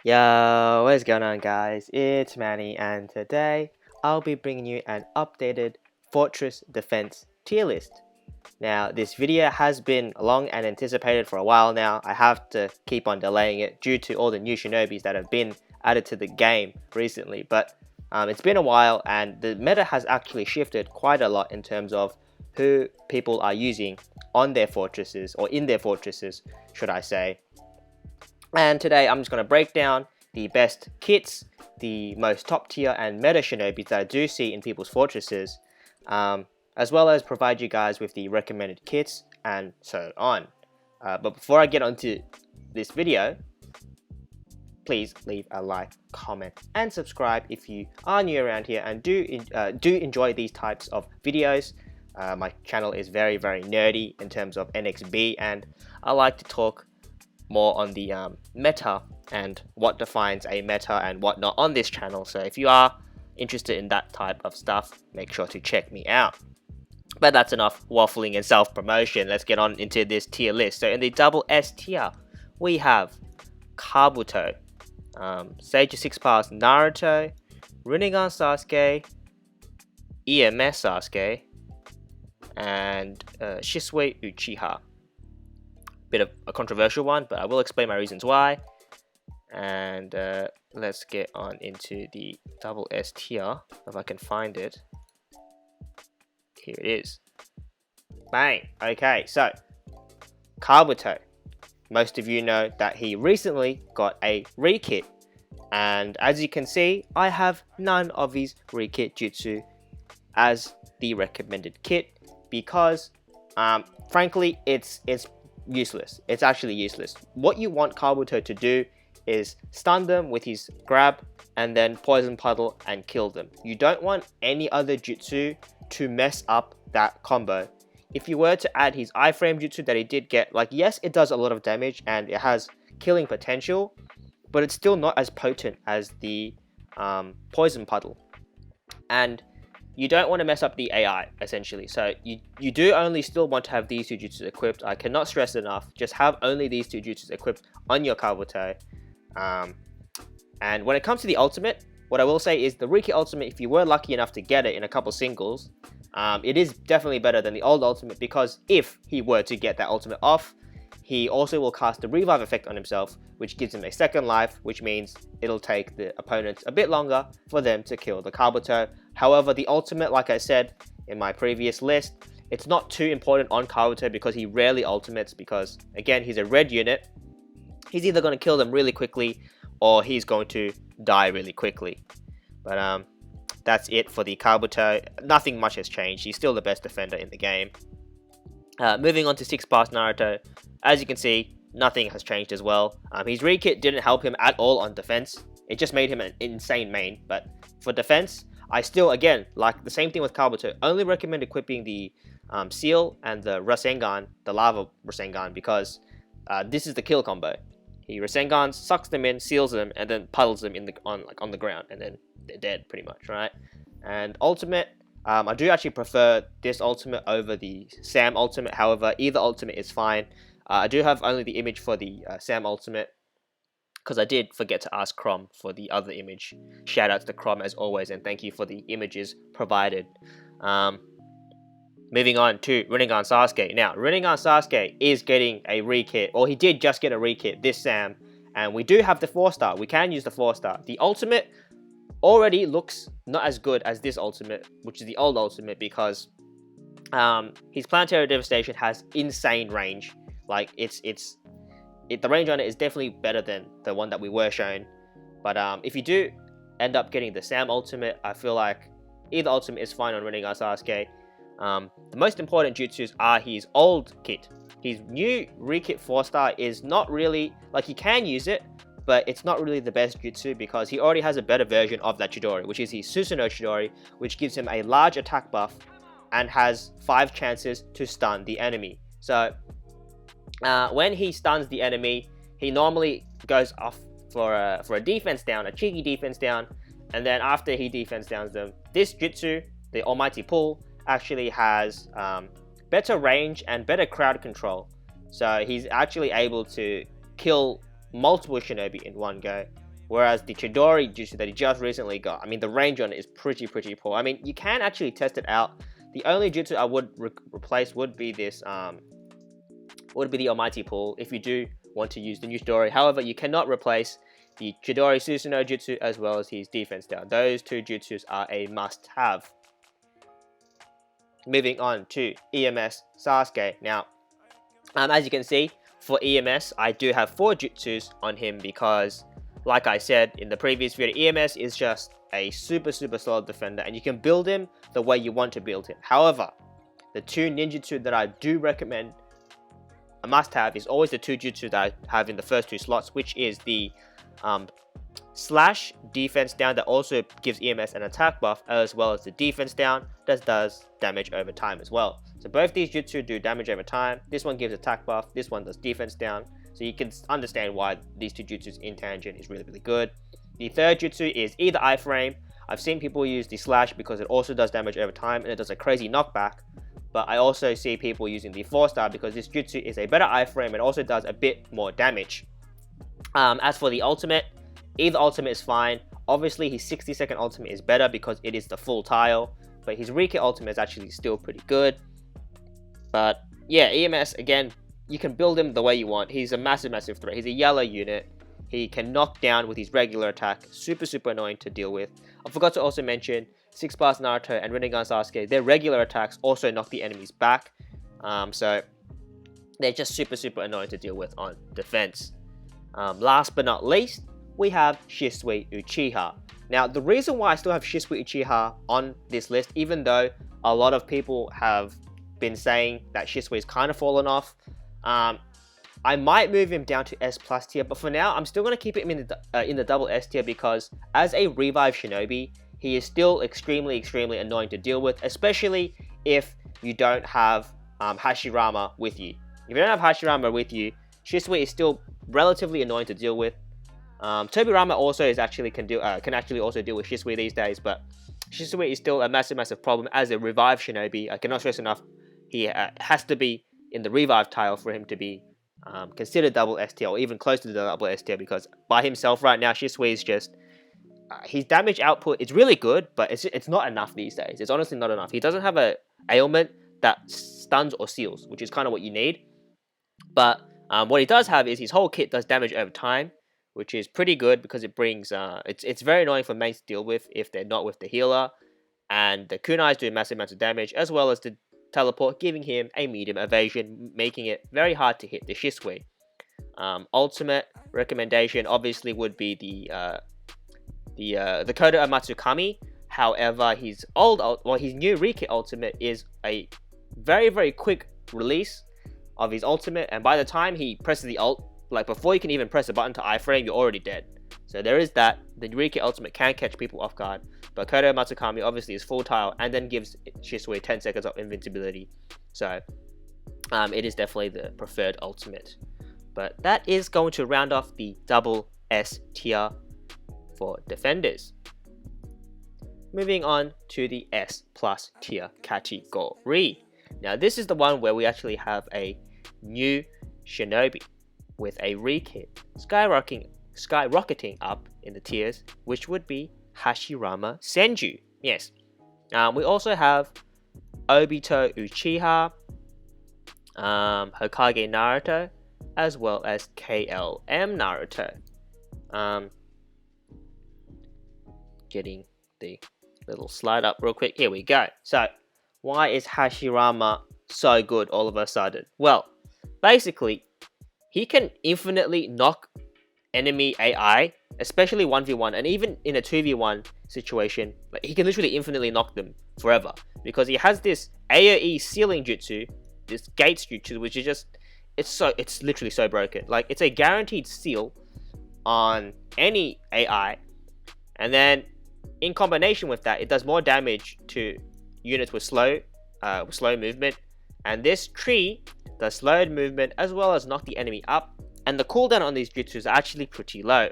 Yo, what's going on guys? It's Mannie and today I'll be bringing you an updated Fortress Defense tier list. Now this video has been long and anticipated for a while now. I have to keep on delaying it due to all the new shinobis that have been added to the game recently, but it's been a while and the meta has actually shifted quite a lot in terms of who people are using on their fortresses, or in their fortresses should I say. And today I'm just going to break down the best kits, the most top tier and meta shinobis that I do see in people's fortresses, as well as provide you guys with the recommended kits and so on. But before I get onto this video, please leave a like, comment and subscribe if you are new around here and do enjoy these types of videos. My channel is very nerdy in terms of NxB, and I like to talk more on the meta and what defines a meta and whatnot on this channel. So if you are interested in that type of stuff, make sure to check me out. But that's enough waffling and self-promotion. Let's get on into this tier list. So in the double S tier, we have Kabuto, Sage of 6 Powers Naruto, Rinnegan Sasuke, EMS Sasuke, and Sasuke Uchiha. Bit of a controversial one, but I will explain my reasons why. And let's get on into the double S tier, if I can find it. Here it is. Bang! Okay, so Kabuto. Most of you know that he recently got a re-kit, and as you can see, I have none of his re-kit jutsu as the recommended kit because, frankly, it's useless. It's actually useless. What you want Kabuto to do is stun them with his grab and then poison puddle and kill them. You don't want any other jutsu to mess up that combo. If you were to add his iframe jutsu that he did get, like, yes, it does a lot of damage and it has killing potential, but it's still not as potent as the poison puddle. And you don't want to mess up the AI, essentially. So you do only still want to have these two jutsus equipped. I cannot stress enough. Just have only these two jutsus equipped on your Kabuto. And when it comes to the ultimate, what I will say is the Riki ultimate, if you were lucky enough to get it in a couple singles, it is definitely better than the old ultimate, because if he were to get that ultimate off, he also will cast the revive effect on himself, which gives him a second life, which means it'll take the opponents a bit longer for them to kill the Kabuto. However, the ultimate, like I said in my previous list, it's not too important on Kabuto because he rarely ultimates, because again, he's a red unit. He's either going to kill them really quickly or he's going to die really quickly. But that's it for the Kabuto. Nothing much has changed. He's still the best defender in the game. Moving on to 6 Powers Naruto, as you can see, nothing has changed as well. His re-kit didn't help him at all on defense. It just made him an insane main. But for defense, I still, again, like the same thing with Kabuto, only recommend equipping the Seal and the Rasengan, the Lava Rasengan, because this is the kill combo. He Rasengans, sucks them in, seals them, and then puddles them on the ground, and then they're dead pretty much, right? And ultimate, I do actually prefer this ultimate over the Sam ultimate. However, either ultimate is fine. I do have only the image for the Sam ultimate, because I did forget to ask Crom for the other image. Shout out to Crom as always, and thank you for the images provided. Moving on to Rinnegan Sasuke. Now, Rinnegan Sasuke is getting a re-kit, or he did just get a re-kit this Sam, and we do have the 4-star. We can use the 4-star. The ultimate already looks not as good as this ultimate, which is the old ultimate, because his Planetary Devastation has insane range. Like, the range on it is definitely better than the one that we were shown. But if you do end up getting the Sam ultimate, I feel like either ultimate is fine on Rinnegan Sasuke. The most important jutsus are his old kit. His new re-kit 4-star is not really, like, he can use it, but it's not really the best jutsu because he already has a better version of that Chidori, which is his Susanoo Chidori, which gives him a large attack buff and has 5 chances to stun the enemy. So when he stuns the enemy, he normally goes off for a defense down, a cheeky defense down, and then after he defense downs them, this jutsu, the Almighty Pull, actually has better range and better crowd control. So he's actually able to kill multiple shinobi in one go. Whereas the Chidori jutsu that he just recently got, I mean, the range on it is pretty poor. I mean, you can actually test it out. The only jutsu I would replace would be this, would be the Almighty Pool if you do want to use the new Chidori. However, you cannot replace the Chidori Susanoo jutsu as well as his defense down. Those two jutsus are a must-have. Moving on to EMS Sasuke. Now, as you can see, for EMS, I do have 4 jutsus on him because, like I said in the previous video, EMS is just a super solid defender, and you can build him the way you want to build him. However, the 2 ninjutsu that I do recommend a must-have is always the 2 jutsu that I have in the first 2 slots, which is the slash defense down that also gives EMS an attack buff, as well as the defense down that does damage over time as well. So both these jutsu do damage over time. This one gives attack buff, this one does defense down. So you can understand why these 2 jutsus in tangent is really good. The third jutsu is either iframe. I've seen people use the slash because it also does damage over time and it does a crazy knockback. But I also see people using the 4-star because this jutsu is a better iframe and also does a bit more damage. As for the ultimate, either ultimate is fine. Obviously his 60-second ultimate is better because it is the full tile, but his Riki ultimate is actually still pretty good. But yeah, EMS, again, you can build him the way you want. He's a massive threat. He's a yellow unit. He can knock down with his regular attack. Super annoying to deal with. I forgot to also mention 6 Bars Naruto and Rinnegan Sasuke. Their regular attacks also knock the enemies back. So they're just super annoying to deal with on defense. Last but not least, we have Sasuke Uchiha. Now, the reason why I still have Sasuke Uchiha on this list, even though a lot of people have been saying that Sasuke is kind of fallen off, I might move him down to S+ tier, but for now, I'm still going to keep him in the double S tier because as a revive shinobi, he is still extremely annoying to deal with, especially if you don't have Hashirama with you. If you don't have Hashirama with you, Sasuke is still relatively annoying to deal with. Tobirama also is can actually also deal with Sasuke these days, but Sasuke is still a massive problem as a revive shinobi. I cannot stress enough, he has to be in the revive tile for him to be considered double S tier or even close to the double S tier, because by himself right now, Sasuke is just his damage output is really good, but it's not enough these days. It's honestly not enough. He doesn't have a ailment that stuns or seals, which is kind of what you need. But what he does have is his whole kit does damage over time, which is pretty good because it brings it's very annoying for mains to deal with if they're not with the healer, and the kunais do massive amounts of damage, as well as the teleport giving him a medium evasion, making it very hard to hit the Sasuke. Ultimate recommendation obviously would be the Kodo Amatsukami. However, his new Riki ultimate is a very quick release of his ultimate, and by the time he presses the ult, like before you can even press the button to iframe, you're already dead. So there is that. The Riki ultimate can catch people off guard, but Kodo Matsukami obviously is full tile and then gives Shisui 10 seconds of invincibility. So it is definitely the preferred ultimate. But that is going to round off the double S tier for defenders. Moving on to the S+ tier category. Now this is the one where we actually have a new shinobi with a rekit skyrocketing up in the tiers, which would be Hashirama Senju. Yes. We also have Obito Uchiha, Hokage Naruto, as well as KLM Naruto. Getting the little slide up real quick. Here we go. So, why is Hashirama so good all of a sudden? Well, basically, he can infinitely knock enemy AI, especially 1v1, and even in a 2v1 situation, like, he can literally infinitely knock them forever, because he has this AoE sealing jutsu, this gates jutsu, which is just, it's literally so broken. Like, it's a guaranteed seal on any AI, and then in combination with that, it does more damage to units with slow movement, and this tree does slowed movement as well as knock the enemy up, and the cooldown on these jutsus is actually pretty low.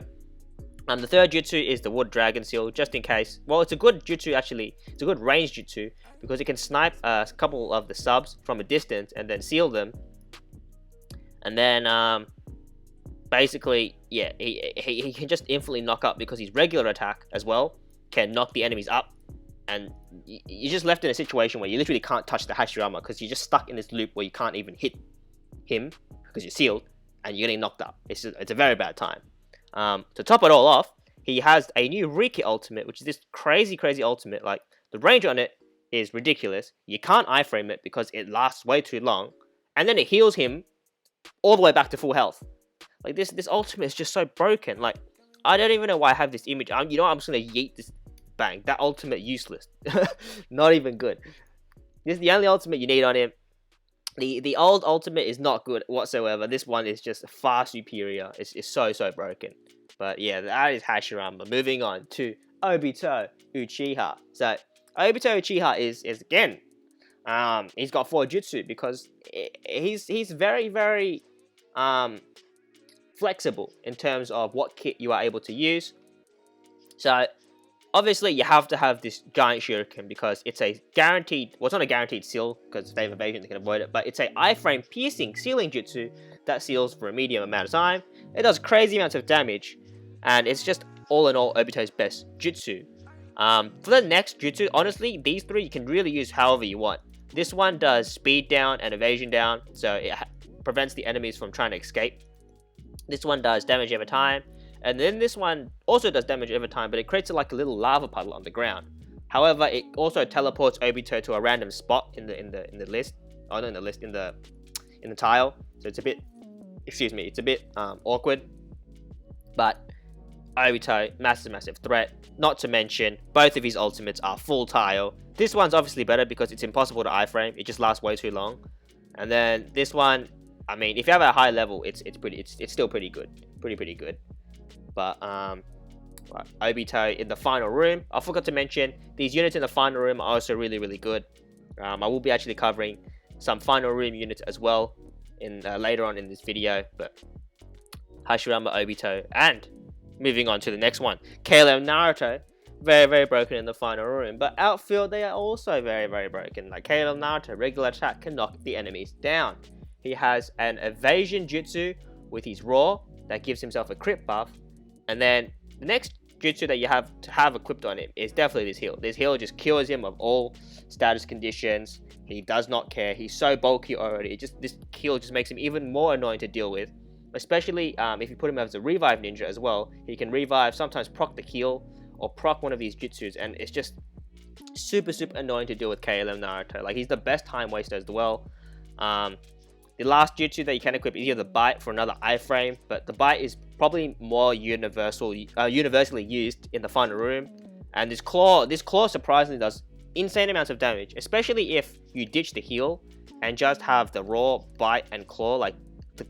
The third jutsu is the Wood Dragon Seal, just in case. Well, it's a good jutsu actually. It's a good range jutsu because it can snipe a couple of the subs from a distance and then seal them. And then basically, yeah, he can just infinitely knock up because his regular attack as well can knock the enemies up. And you're just left in a situation where you literally can't touch the Hashirama because you're just stuck in this loop where you can't even hit him because you're sealed and you're getting knocked up. It's a very bad time. To top it all off, he has a new Riki ultimate, which is this crazy ultimate. Like, the range on it is ridiculous. You can't iframe it because it lasts way too long. And then it heals him all the way back to full health. Like, this ultimate is just so broken. Like, I don't even know why I have this image. You know what? I'm just going to yeet this. Bang. That ultimate useless. Not even good. This is the only ultimate you need on him. The old ultimate is not good whatsoever. This one is just far superior. It's so broken. But yeah, that is Hashirama. Moving on to Obito Uchiha. So Obito Uchiha is again, he's got 4 jutsu because he's very flexible in terms of what kit you are able to use. So obviously, you have to have this giant shuriken because it's a guaranteed, well, it's not a guaranteed seal because if they have evasion, they can avoid it, but it's a iframe piercing sealing jutsu that seals for a medium amount of time. It does crazy amounts of damage, and it's just all in all Obito's best jutsu. For the next jutsu, honestly, these 3 you can really use however you want. This one does speed down and evasion down, so it prevents the enemies from trying to escape. This one does damage over time. And then this one also does damage over time, but it creates like a little lava puddle on the ground. However, it also teleports Obito to a random spot in the list. Oh, not in the list, in the tile. So it's a bit, awkward. But Obito, massive threat. Not to mention, both of his ultimates are full tile. This one's obviously better because it's impossible to iframe. It just lasts way too long. And then this one, I mean, if you have a high level, it's still pretty good, pretty good. But Obito in the final room. I forgot to mention these units in the final room are also really good. I will be actually covering some final room units as well in later on in this video. But Hashirama, Obito, and moving on to the next one, KLM Naruto, very broken in the final room. But outfield, they are also very broken. Like KLM Naruto, regular attack can knock the enemies down. He has an evasion jutsu with his raw that gives himself a crit buff. And then the next jutsu that you have to have equipped on him is definitely this heal. This heal just cures him of all status conditions. He does not care. He's so bulky already. This heal just makes him even more annoying to deal with. Especially if you put him as a revive ninja as well. He can revive, sometimes proc the heal or proc one of these jutsus. And it's just super annoying to deal with KLM Naruto. Like, he's the best time waster as well. The last jutsu that you can equip is either the bite for another iframe, but the bite is probably more universally used in the final room. And this claw surprisingly does insane amounts of damage, especially if you ditch the heal and just have the raw, bite, and claw. Like,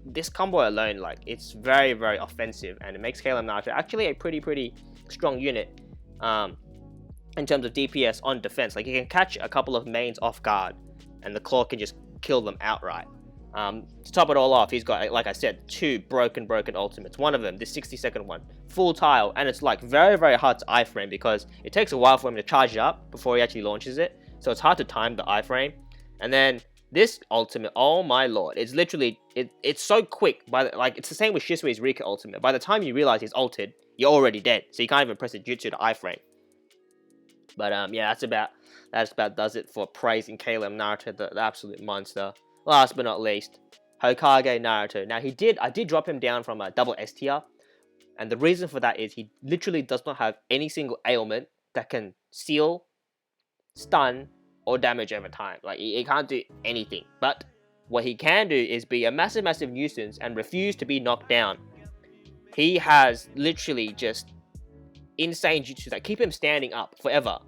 this combo alone, like, it's very offensive, and it makes KLM Naruto actually a pretty strong unit in terms of DPS on defense. Like, you can catch a couple of mains off guard, and the claw can just kill them outright. To top it all off, he's got, like I said, 2 broken ultimates. One of them, this 60-second one, full tile, and it's like very hard to iframe because it takes a while for him to charge it up before he actually launches it. So it's hard to time the iframe. And then this ultimate, oh my lord, it's literally it's so quick. It's the same with Shisui's Rika ultimate. By the time you realize he's ulted, you're already dead. So you can't even press a jutsu to iframe. But yeah, that's about does it for praising KLM Naruto, the absolute monster. Last but not least, Hokage Naruto. Now, I did drop him down from a double S tier, and the reason for that is he literally does not have any single ailment that can seal, stun, or damage over time. Like, he can't do anything. But what he can do is be a massive nuisance and refuse to be knocked down. He has literally just insane jutsu that keep him standing up forever.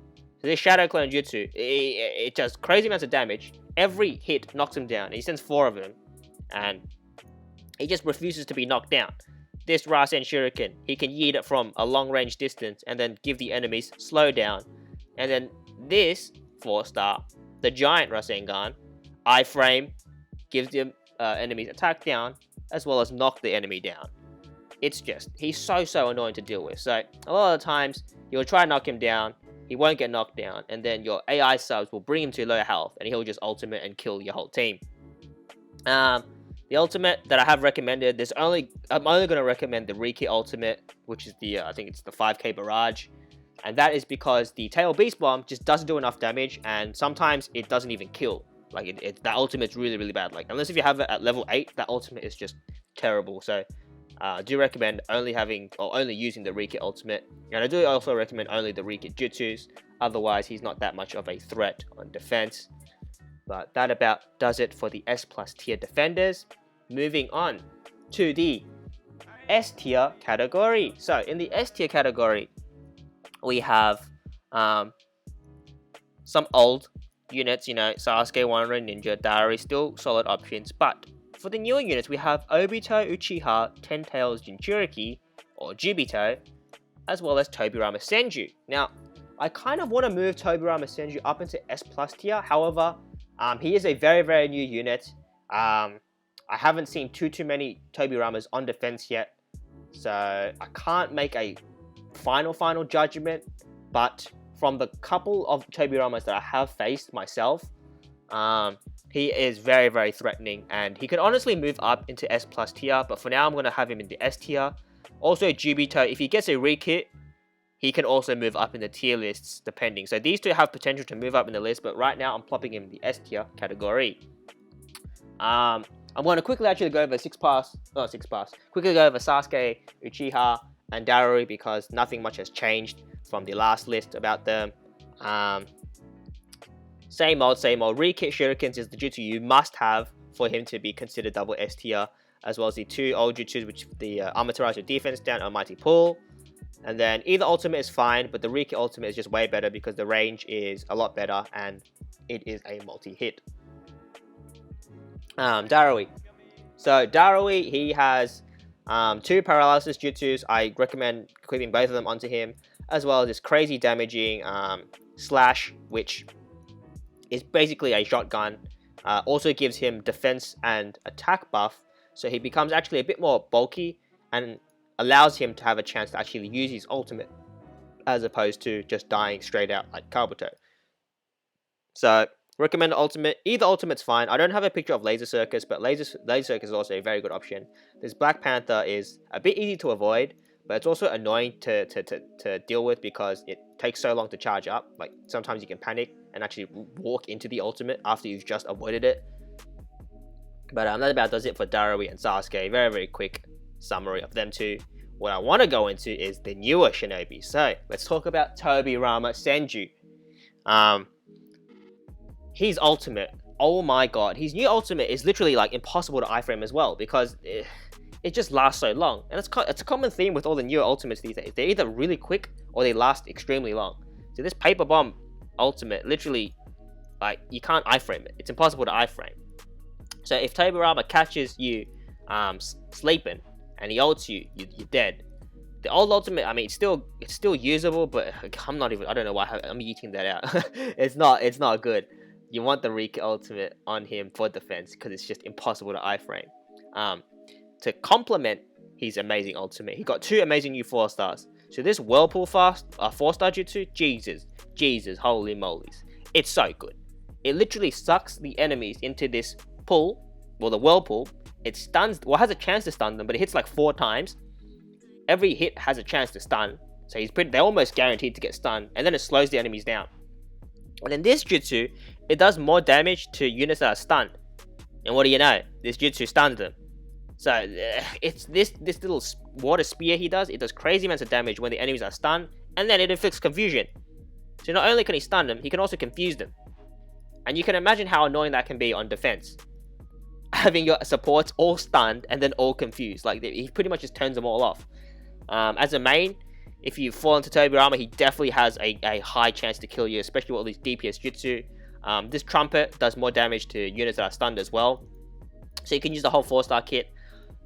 So this Shadow Clone Jutsu, it does crazy amounts of damage. Every hit knocks him down. He sends 4 of them, and he just refuses to be knocked down. This Rasen Shuriken, he can yeet it from a long range distance and then give the enemies slow down. And then this 4-star, the Giant Rasengan, iframe, gives the enemy's attack down as well as knock the enemy down. It's just, he's so annoying to deal with. So a lot of the times, you'll try to knock him down, he won't get knocked down, and then your AI subs will bring him to low health, and he'll just ultimate and kill your whole team. The ultimate that I have recommended, I'm only going to recommend the Riki ultimate, which is the I think it's the 5k barrage, and that is because the Tail Beast Bomb just doesn't do enough damage, and sometimes it doesn't even kill. Like that ultimate's really bad. Like unless if you have it at level 8, that ultimate is just terrible. So I do recommend only using the Riki ultimate, and I do also recommend only the Riki jutsus. Otherwise, he's not that much of a threat on defense. But that about does it for the S+ tier defenders. Moving on to the S tier category. So in the S tier category, we have some old units, Sasuke, Wanro, Ninja, Dari, still solid options. But for the newer units, we have Obito, Uchiha, Ten Tails, Jinchuriki, or Jubito, as well as Tobirama Senju. Now, I kind of want to move Tobirama Senju up into S+ tier. However, he is a very new unit. I haven't seen too many Tobiramas on defense yet, so I can't make a final judgment. But from the couple of Tobiramas that I have faced myself, he is very threatening, and he could honestly move up into S+ tier. But for now, I'm going to have him in the S tier. Also, Jubito, if he gets a re-kit, he can also move up in the tier lists, depending. So these two have potential to move up in the list, but right now I'm plopping him in the S tier category. I'm going to quickly actually go over quickly go over Sasuke, Uchiha, and Darui, because nothing much has changed from the last list about them. Same old. Re-kit Shurikens is the jutsu you must have for him to be considered double S tier, as well as the two old jutsus, which the Amaterasu defense down, Almighty Pull. And then either ultimate is fine, but the Riki ultimate is just way better because the range is a lot better and it is a multi-hit. Darui. So Darui, he has two paralysis jutsus. I recommend equipping both of them onto him, as well as this crazy damaging slash, which is basically a shotgun. Also gives him defense and attack buff, so he becomes actually a bit more bulky and allows him to have a chance to actually use his ultimate, as opposed to just dying straight out like Kabuto. So, recommend the ultimate. Either ultimate's fine. I don't have a picture of Laser Circus, but Laser Circus is also a very good option. This Black Panther is a bit easy to avoid, but it's also annoying to deal with because it takes so long to charge up. Like, sometimes you can panic and actually walk into the ultimate after you've just avoided it. But that about does it for Darui and Sasuke. Very quick summary of them two. What I want to go into is the newer shinobi. So let's talk about Tobirama Senju. His ultimate, oh my god, his new ultimate is literally like impossible to iframe as well, because it just lasts so long. And it's a common theme with all the newer ultimates these days. They're either really quick or they last extremely long. So this Paper Bomb ultimate, literally, like, you can't iframe it. It's impossible to iframe. So if Tobirama catches you sleeping and he ults you, you're dead. The old ultimate, I mean, it's still usable, but I don't know why I'm eating that out. it's not good. You want the Riki ultimate on him for defense because it's just impossible to iframe. To complement his amazing ultimate, he got two amazing new 4-stars. So this Whirlpool 4-star jutsu, Jesus, holy molies, it's so good. It literally sucks the enemies into this pool, the Whirlpool. It stuns, has a chance to stun them, but it hits like 4 times. Every hit has a chance to stun, so they're almost guaranteed to get stunned, and then it slows the enemies down. And in this jutsu, it does more damage to units that are stunned. And what do you know? This jutsu stuns them. So it's this little water spear he does. It does crazy amounts of damage when the enemies are stunned, and then it inflicts confusion. So not only can he stun them, he can also confuse them. And you can imagine how annoying that can be on defense. Having your supports all stunned and then all confused. Like, he pretty much just turns them all off. As a main, if you fall into Tobirama, he definitely has a high chance to kill you, especially with all these DPS jutsu. This Trumpet does more damage to units that are stunned as well. So you can use the whole 4-star kit.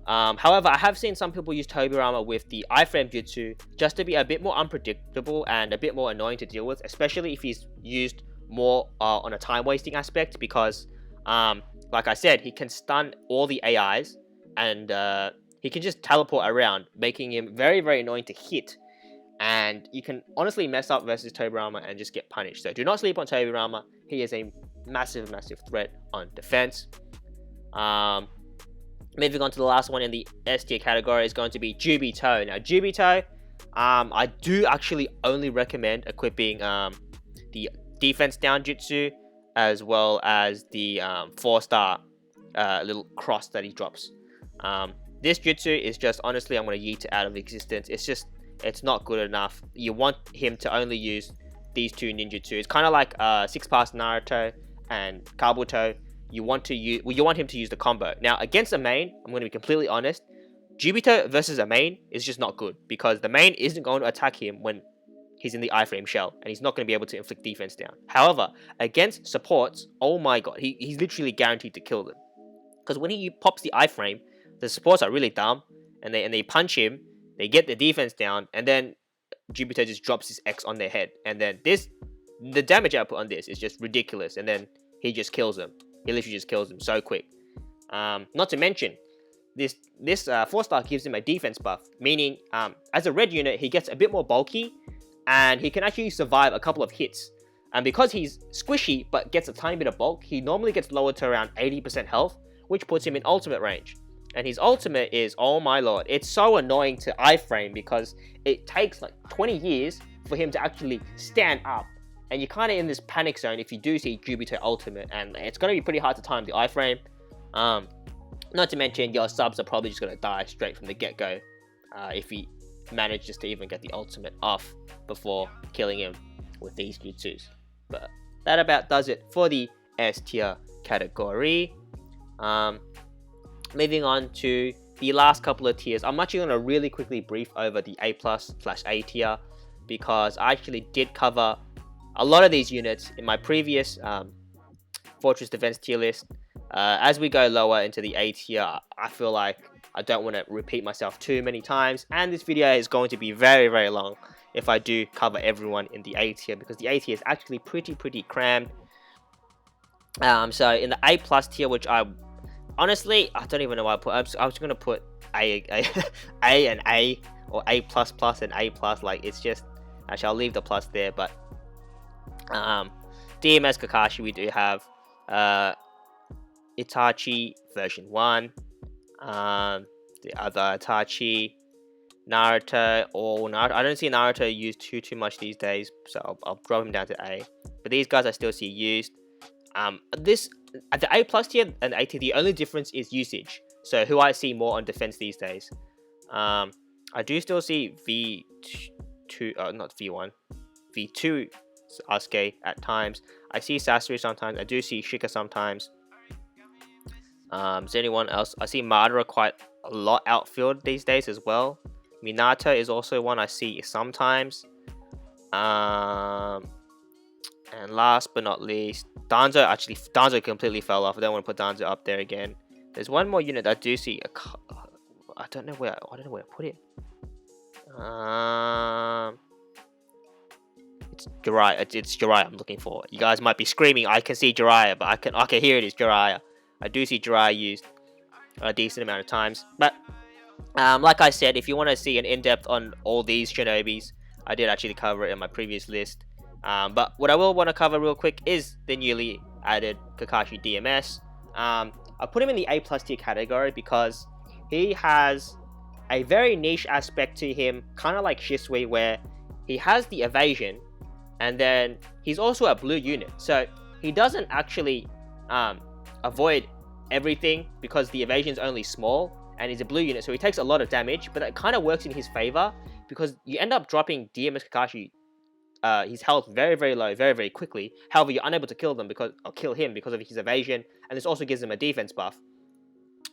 However, I have seen some people use Tobirama with the iframe jutsu just to be a bit more unpredictable and a bit more annoying to deal with, especially if he's used more on a time wasting aspect, because like I said, he can stun all the AIs and he can just teleport around, making him very annoying to hit. And you can honestly mess up versus Tobirama and just get punished. So do not sleep on Tobirama. He is a massive threat on defense. Moving on to the last one in the S tier category is going to be Jubito. Now, Jubito, I do actually only recommend equipping the defense down jutsu, as well as the 4-star little cross that he drops. This jutsu is just, honestly, I'm going to yeet it out of existence. It's not good enough. You want him to only use these two ninjutsu. It's kind of like 6-pass Naruto and Kabuto. You want him to use the combo. Now, against a main, I'm going to be completely honest, Jubito versus a main is just not good, because the main isn't going to attack him when he's in the iframe shell, and he's not going to be able to inflict defense down. However, against supports, oh my god, he's literally guaranteed to kill them. Because when he pops the iframe, the supports are really dumb, and they punch him, they get the defense down, and then Jubito just drops his X on their head, and then the damage output on this is just ridiculous, and then he just kills them. He literally just kills them so quick. Not to mention, this 4-star gives him a defense buff, meaning as a red unit, he gets a bit more bulky, and he can actually survive a couple of hits. And because he's squishy but gets a tiny bit of bulk, he normally gets lowered to around 80% health, which puts him in ultimate range. And his ultimate is, oh my lord, it's so annoying to iframe because it takes like 20 years for him to actually stand up. And you're kind of in this panic zone if you do see Jubito ultimate, and it's going to be pretty hard to time the iframe. Not to mention, your subs are probably just going to die straight from the get-go if he manages to even get the ultimate off before killing him with these jutsus. But that about does it for the S tier category. Moving on to the last couple of tiers, I'm actually going to really quickly brief over the A+/A tier, because I actually did cover a lot of these units in my previous Fortress Defense tier list. As we go lower into the A tier, I feel like I don't want to repeat myself too many times, and this video is going to be very, very long if I do cover everyone in the A tier, because the A tier is actually pretty crammed. So in the A+ tier, which honestly, I don't even know why I put. I was going to put A and A, or A++ and A+. Like, it's just, actually, I'll leave the plus there. But DMS Kakashi, we do have Itachi version 1, the other Itachi, Naruto, I don't see Naruto used too much these days, so I'll drop him down to A. But these guys I still see used. At the A+ tier and A tier, the only difference is usage. So who I see more on defense these days. I do still see V2, not V1, V2 Sasuke at times. I see Sasuke sometimes. I do see Shika sometimes. Is there anyone else? I see Madara quite a lot outfield these days as well. Minato is also one I see sometimes. And last but not least, Danzo completely fell off. I don't want to put Danzo up there again. There's one more unit that I do see. I don't know where I put it. It's Jiraiya. It's Jiraiya I'm looking for. You guys might be screaming, I can see Jiraiya, but I can hear it is Jiraiya. I do see Jiraiya used a decent amount of times. But like I said, if you want to see an in-depth on all these Shinobis, I did actually cover it in my previous list. But what I will want to cover real quick is the newly added Kakashi DMS. I put him in the A+ tier category because he has a very niche aspect to him, kind of like Shisui, where he has the evasion, and then he's also a blue unit. So he doesn't actually avoid everything because the evasion is only small, and he's a blue unit, so he takes a lot of damage, but that kind of works in his favor because you end up dropping DMS Kakashi his health very low very quickly. However, you're unable to kill him because of his evasion, and this also gives him a defense buff.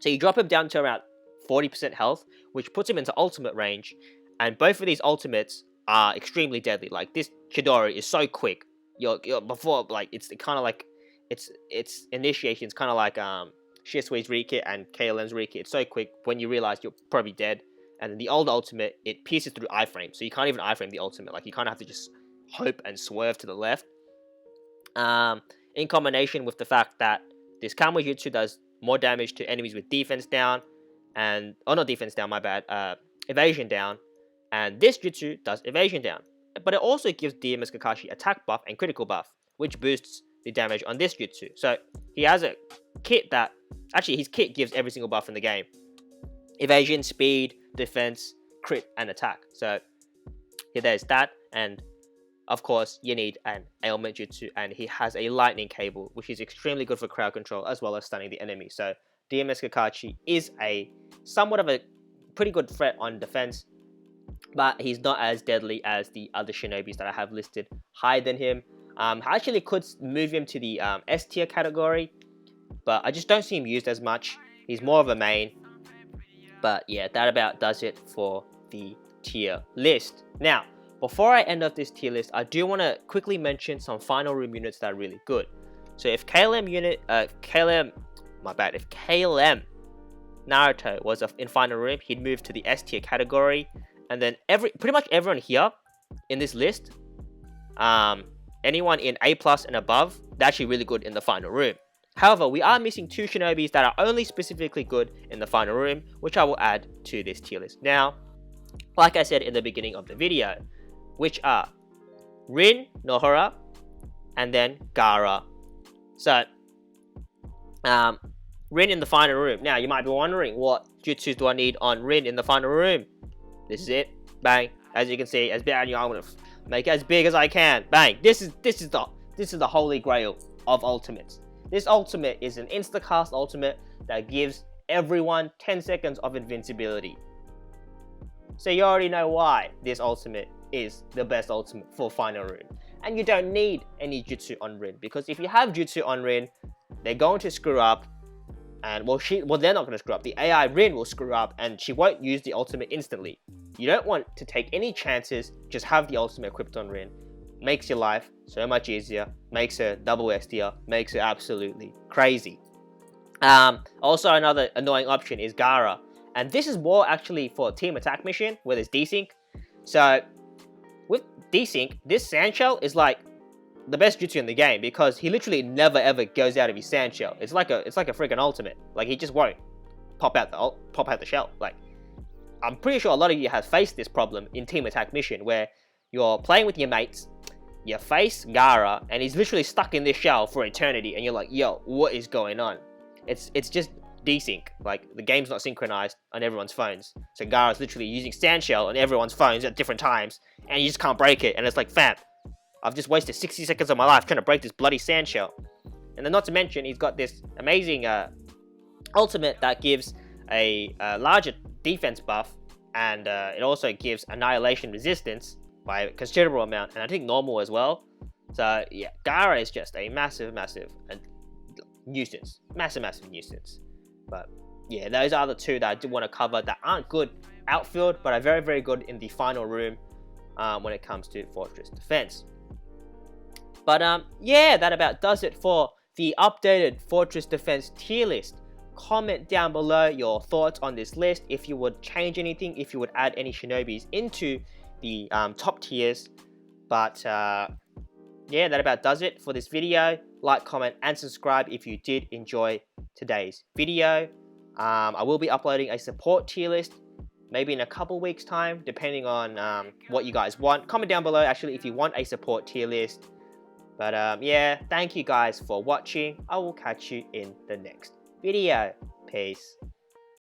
So you drop him down to around 40% health, which puts him into ultimate range, and both of these ultimates are extremely deadly. Like, this Chidori is so quick. Before, like, it's kind of like its initiation is kind of like Shisui's Rikit and KLM's Rikit. It's so quick when you realize you're probably dead. And then the old ultimate, it pierces through iframe, so you can't even iframe the ultimate. Like, you kind of have to just hope and swerve to the left. In combination with the fact that this Kamui Jutsu does more damage to enemies with defense down, and not defense down, my bad, evasion down, and this Jutsu does evasion down. But it also gives DMS Kakashi attack buff and critical buff, which boosts the damage on this Jutsu. So he has a kit that... Actually, his kit gives every single buff in the game. Evasion, speed, defense, crit, and attack. So, here there's that. And, of course, you need an ailment jutsu. And he has a lightning cable, which is extremely good for crowd control, as well as stunning the enemy. So, DMS Kakashi is somewhat of a pretty good threat on defense, but he's not as deadly as the other shinobis that I have listed higher than him. I actually could move him to the S tier category, but I just don't see him used as much. He's more of a main. But yeah, that about does it for the tier list. Now, before I end off this tier list, I do want to quickly mention some final room units that are really good. So if if KLM Naruto was in final room, he'd move to the S tier category, and then pretty much everyone here in this list, anyone in A+ and above, they're actually really good in the final room. However, we are missing 2 shinobis that are only specifically good in the final room, which I will add to this tier list. Now, like I said in the beginning of the video, which are Rin, Nohara, and then Gaara. So, Rin in the final room. Now, you might be wondering, what jutsus do I need on Rin in the final room? This is it. Bang. As you can see, I'm gonna make it as big as I can. Bang. This is the holy grail of ultimates. This ultimate is an insta-cast ultimate that gives everyone 10 seconds of invincibility. So you already know why this ultimate is the best ultimate for final room. And you don't need any jutsu on Rin, because if you have jutsu on Rin, they're going to screw up. And they're not going to screw up. The AI Rin will screw up, and she won't use the ultimate instantly. You don't want to take any chances. Just have the ultimate equipped on Rin. Makes your life so much easier. Makes her double S tier. Makes her absolutely crazy. Also, another annoying option is Gaara, and this is more actually for team attack mission where there's desync. So with desync, this sand shell is like the best jutsu in the game, because he literally never ever goes out of his sand shell. It's like a freaking ultimate. Like, he just won't pop out the shell. Like, I'm pretty sure a lot of you have faced this problem in team attack mission where you're playing with your mates, you face Gaara, and he's literally stuck in this shell for eternity, and you're like, yo, what is going on? It's just desync. Like, the game's not synchronized on everyone's phones, so Gaara's literally using sand shell on everyone's phones at different times, and you just can't break it. And it's like, fam, I've just wasted 60 seconds of my life trying to break this bloody sand shell. And then, not to mention, he's got this amazing ultimate that gives a larger defense buff, and it also gives annihilation resistance by a considerable amount, and I think normal as well. So yeah, Gaara is just a massive nuisance. Massive nuisance. But yeah, those are the 2 that I do want to cover that aren't good outfield, but are very, very good in the final room when it comes to Fortress Defense. But yeah, that about does it for the updated Fortress Defense tier list. Comment down below your thoughts on this list, if you would change anything, if you would add any shinobis into the top tiers. But yeah, that about does it for this video. Like, comment, and subscribe if you did enjoy today's video. I will be uploading a support tier list maybe in a couple weeks time, depending on what you guys want. Comment down below actually if you want a support tier list. But yeah, thank you guys for watching. I will catch you in the next video. Peace.